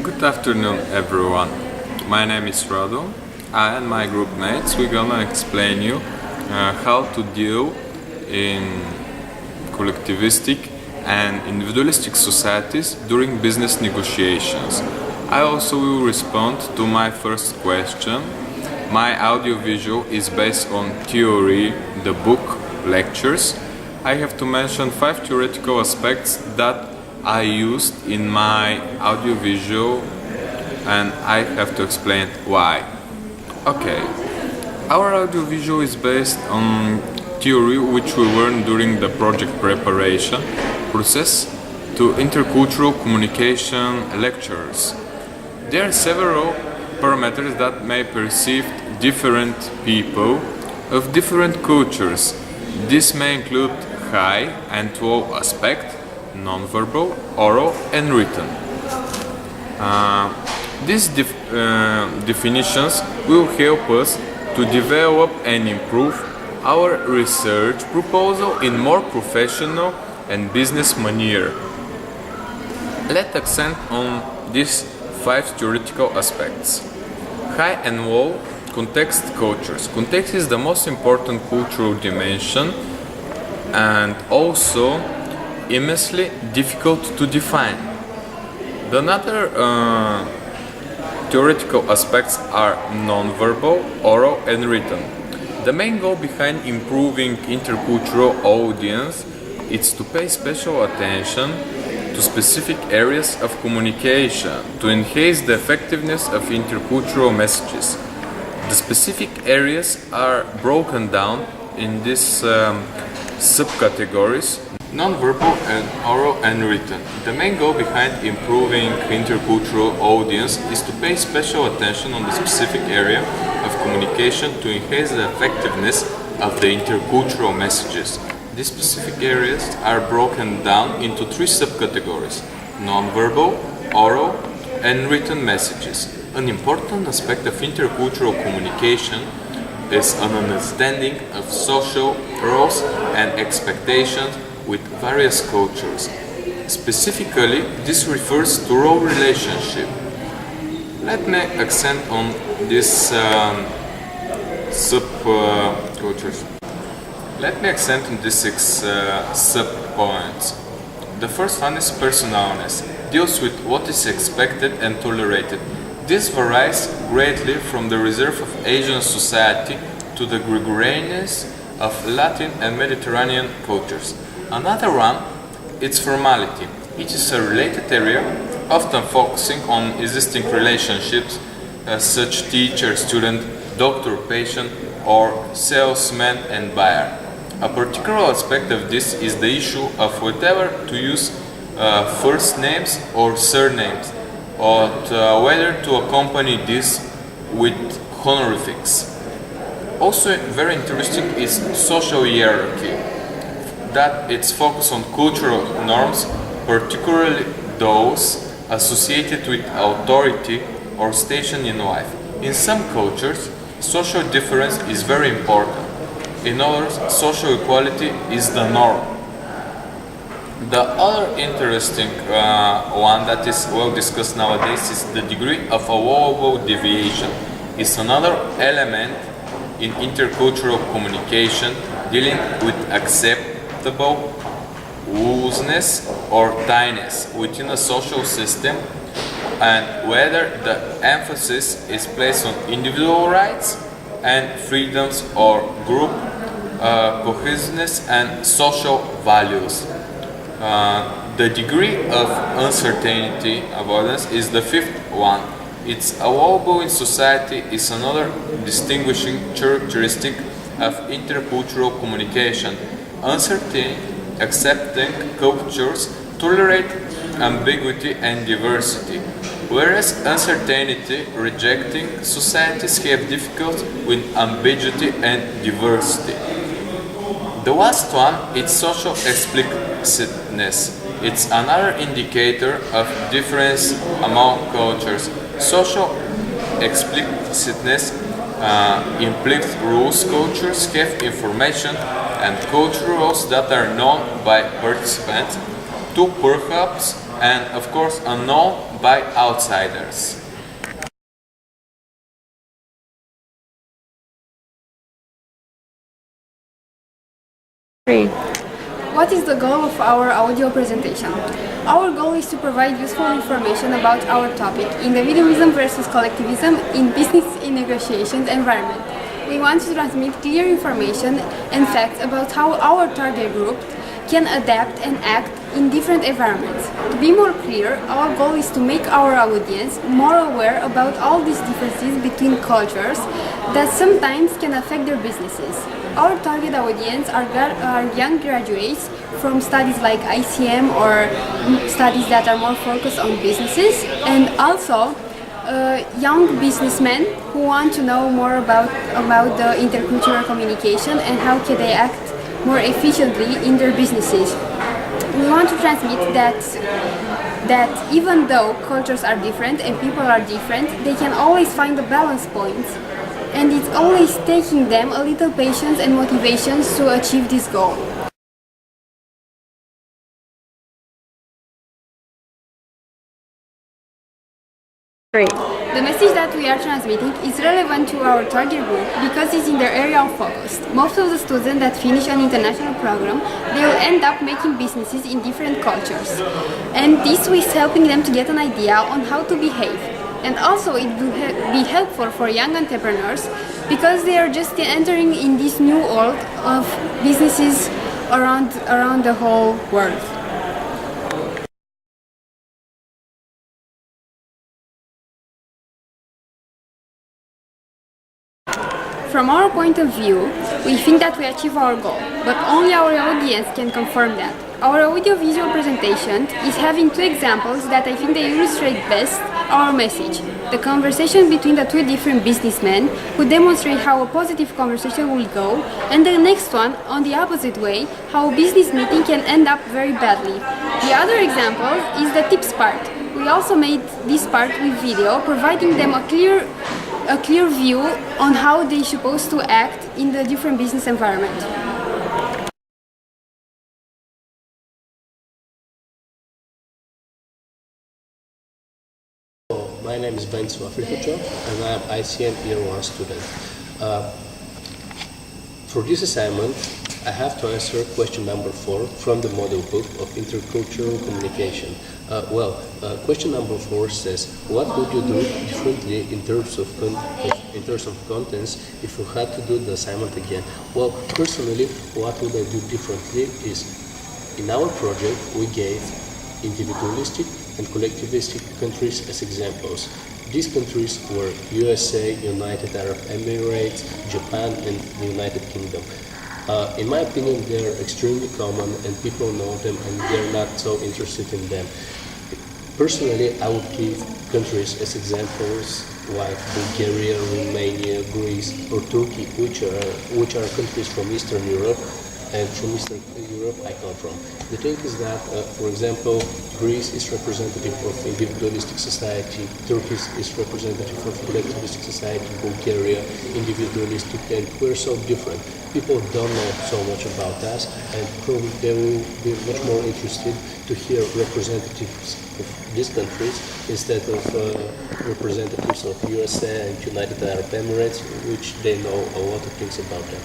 Good afternoon, everyone. My name is Rado. I and my group mates we're gonna explain you how to deal in collectivistic and individualistic societies during business negotiations. I also will respond to my first question. My audiovisual is based on theory, the book, lectures. I have to mention 5 theoretical aspects that I used in my audiovisual, and I have to explain why. Okay, our audiovisual is based on theory which we learned during the project preparation process to intercultural communication lectures. There are several parameters that may perceive different people of different cultures. This may include high and low aspect, non-verbal, oral and written. These definitions will help us to develop and improve our research proposal in more professional and business manner. Let's accent on these 5 theoretical aspects. High and low context cultures. Context is the most important cultural dimension and also immensely difficult to define. The other theoretical aspects are non-verbal, oral and written. The main goal behind improving intercultural audience is to pay special attention to specific areas of communication to enhance the effectiveness of intercultural messages. The specific areas are broken down in these subcategories: non-verbal and oral and written. The main goal behind improving intercultural audience is to pay special attention on the specific area of communication to enhance the effectiveness of the intercultural messages. These specific areas are broken down into 3 subcategories: non-verbal, oral, and written messages. An important aspect of intercultural communication is an understanding of social roles and expectations with various cultures. Specifically, this refers to role relationship. Let me accent on these subcultures. Let me accent on these 6 sub-points. The first one is personalness. Deals with what is expected and tolerated. This varies greatly from the reserve of Asian society to the Gregorianness of Latin and Mediterranean cultures. Another one is formality. It is a related area, often focusing on existing relationships such teacher-student, doctor-patient, or salesman and buyer. A particular aspect of this is the issue of whether to use first names or surnames, or whether to accompany this with honorifics. Also very interesting is social hierarchy, that its focus on cultural norms, particularly those associated with authority or station in life. In some cultures, social difference is very important. In others, social equality is the norm. The other interesting one that is well discussed nowadays is the degree of allowable deviation. It's another element in intercultural communication dealing with acceptable looseness or tightness within a social system, and whether the emphasis is placed on individual rights and freedoms or group cohesiveness and social values. The degree of uncertainty avoidance is the 5th one. It's allowable in society is another distinguishing characteristic of intercultural communication. Uncertain, accepting cultures tolerate ambiguity and diversity, whereas uncertainty, rejecting societies have difficulty with ambiguity and diversity. The last one is social explicitness. It's another indicator of difference among cultures. Social explicitness implies rules cultures have information and cultural rules that are known by participants to perhaps and of course unknown by outsiders. What is the goal of our audio presentation? Our goal is to provide useful information about our topic, individualism versus collectivism in business in negotiations environment. We want to transmit clear information and facts about how our target group can adapt and act in different environments. To be more clear, our goal is to make our audience more aware about all these differences between cultures that sometimes can affect their businesses. Our target audience are young graduates from studies like ICM or studies that are more focused on businesses, and also young businessmen who want to know more about the intercultural communication and how can they act more efficiently in their businesses. We want to transmit that even though cultures are different and people are different, they can always find the balance points, and it's always taking them a little patience and motivations to achieve this goal. The message that we are transmitting is relevant to our target group because it's in their area of focus. Most of the students that finish an international program, they will end up making businesses in different cultures. And this is helping them to get an idea on how to behave. And also it will be helpful for young entrepreneurs because they are just entering in this new world of businesses around the whole world. From our point of view, we think that we achieve our goal, but only our audience can confirm that. Our audio-visual presentation is having two examples that I think they illustrate best our message. The conversation between the two different businessmen who demonstrate how a positive conversation will go, and the next one, on the opposite way, how a business meeting can end up very badly. The other example is the tips part. We also made this part with video, providing them a clear view on how they're supposed to act in the different business environment. My name is Bensu Afrikuchov and I am ICM Year 1 student. For this assignment, I have to answer question number 4 from the model book of intercultural communication. Question number 4 says, what would you do differently in terms of contents if you had to do the assignment again? Well, personally, what would I do differently is, in our project, we gave individualistic and collectivistic countries as examples. These countries were USA, United Arab Emirates, Japan, and the United Kingdom. In my opinion, they're extremely common and people know them and they're not so interested in them. Personally, I would give countries as examples like Bulgaria, Romania, Greece, or Turkey, which are countries from Eastern Europe, and from Eastern Europe I come from. The thing is that, for example, Greece is representative of individualistic society, Turkey is representative of collectivistic society, Bulgaria, individualistic, and we're so different. People don't know so much about us, and probably they will be much more interested to hear representatives of these countries instead of representatives of USA and United Arab Emirates, which they know a lot of things about them.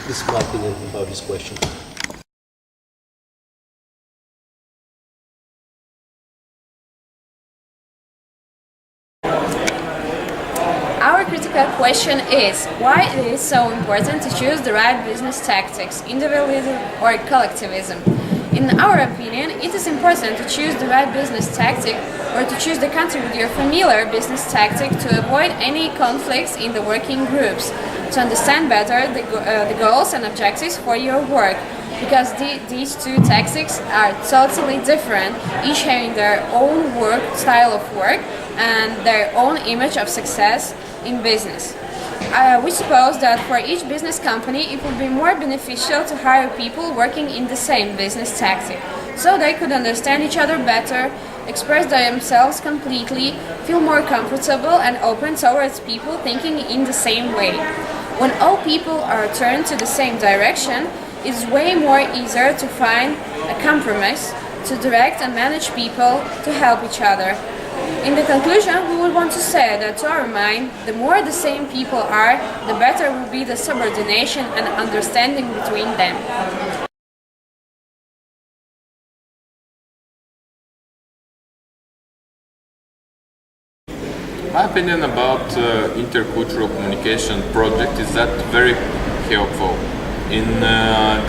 This is my opinion about this question. Our critical question is, why it is so important to choose the right business tactics, individualism or collectivism? In our opinion, it is important to choose the right business tactic or to choose the country with your familiar business tactic to avoid any conflicts in the working groups, to understand better the goals and objectives for your work, because these two tactics are totally different, each having their own style of work and their own image of success in business. We suppose that for each business company it would be more beneficial to hire people working in the same business tactic, so they could understand each other better, express themselves completely, feel more comfortable and open towards people thinking in the same way. When all people are turned to the same direction, it's way more easier to find a compromise, to direct and manage people to help each other. In the conclusion, we would want to say that to our mind, the more the same people are, the better will be the subordination and understanding between them. My opinion about intercultural communication project is that very helpful. In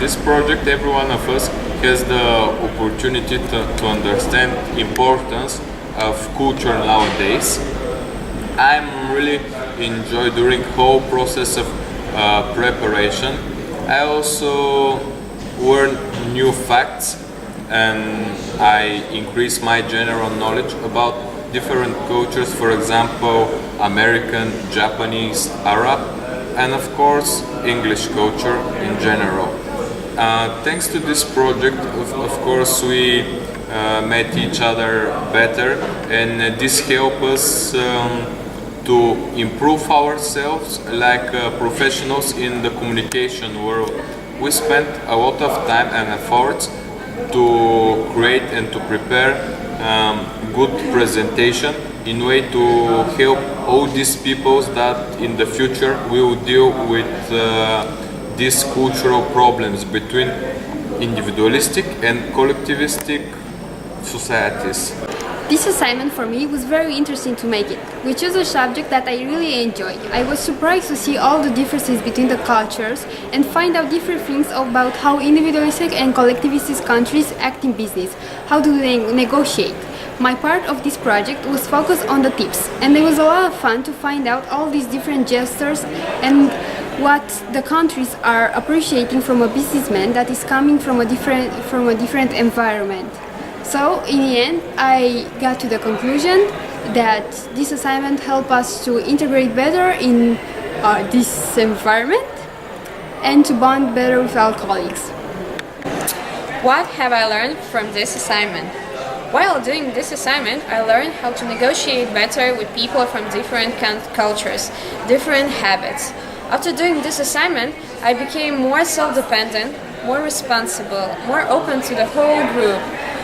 this project, every one of us has the opportunity to understand importance of culture nowadays. I'm really enjoy during whole process of preparation. I also learn new facts and I increase my general knowledge about different cultures, for example, American, Japanese, Arab, and of course English culture in general. Thanks to this project, of course, we met each other better, and this helps us to improve ourselves like professionals in the communication world. We spent a lot of time and effort to create and to prepare good presentation in way to help all these peoples that in the future will deal with these cultural problems between individualistic and collectivistic societies. This assignment for me was very interesting to make it. We chose a subject that I really enjoyed. I was surprised to see all the differences between the cultures and find out different things about how individualistic and collectivistic countries act in business. How do they negotiate? My part of this project was focused on the tips, and it was a lot of fun to find out all these different gestures and what the countries are appreciating from a businessman that is coming from a different environment. So in the end, I got to the conclusion that this assignment helped us to integrate better in this environment and to bond better with our colleagues. What have I learned from this assignment? While doing this assignment, I learned how to negotiate better with people from different cultures, different habits. After doing this assignment, I became more self-dependent, more responsible, more open to the whole group.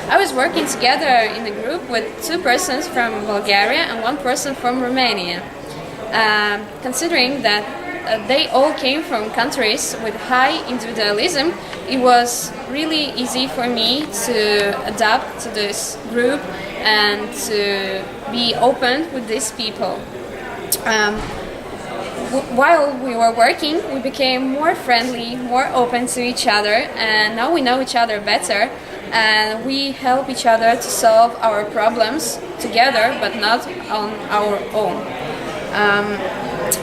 I was working together in a group with 2 persons from Bulgaria and 1 person from Romania. Considering that they all came from countries with high individualism, it was really easy for me to adapt to this group and to be open with these people. While we were working, we became more friendly, more open to each other, and now we know each other better, and we help each other to solve our problems together, but not on our own.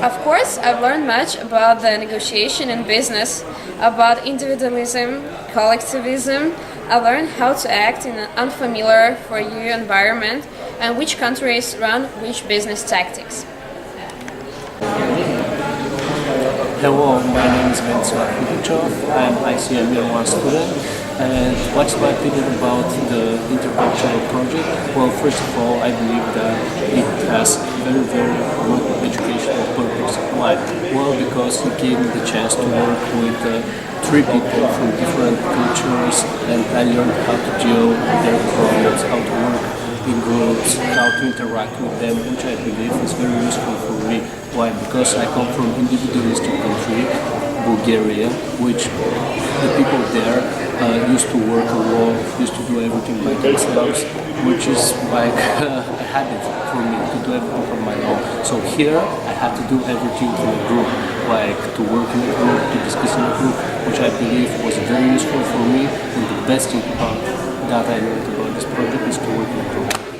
Of course, I've learned much about the negotiation in business, about individualism, collectivism. I learned how to act in an unfamiliar for you environment and which countries run which business tactics. Hello, my name is Vincent Kudichov. I'm ICM Year 1 student. And what's my opinion about the intercultural project? Well, first of all, I believe that it has very, very good educational purpose. Why? Well, because it gave me the chance to work with 3 people from different cultures, and I learned how to deal with their problems, how to work in groups, how to interact with them, which I believe is very useful for me. Why? Because I come from individualistic country, Bulgaria, which the people there used to work alone, used to do everything by themselves, which is like a habit for me to do everything on my own. So here I had to do everything in a group, like to work in a group, to discuss in a group, which I believe was very useful for me, and the best thing about that I learned about this project is to work in a group.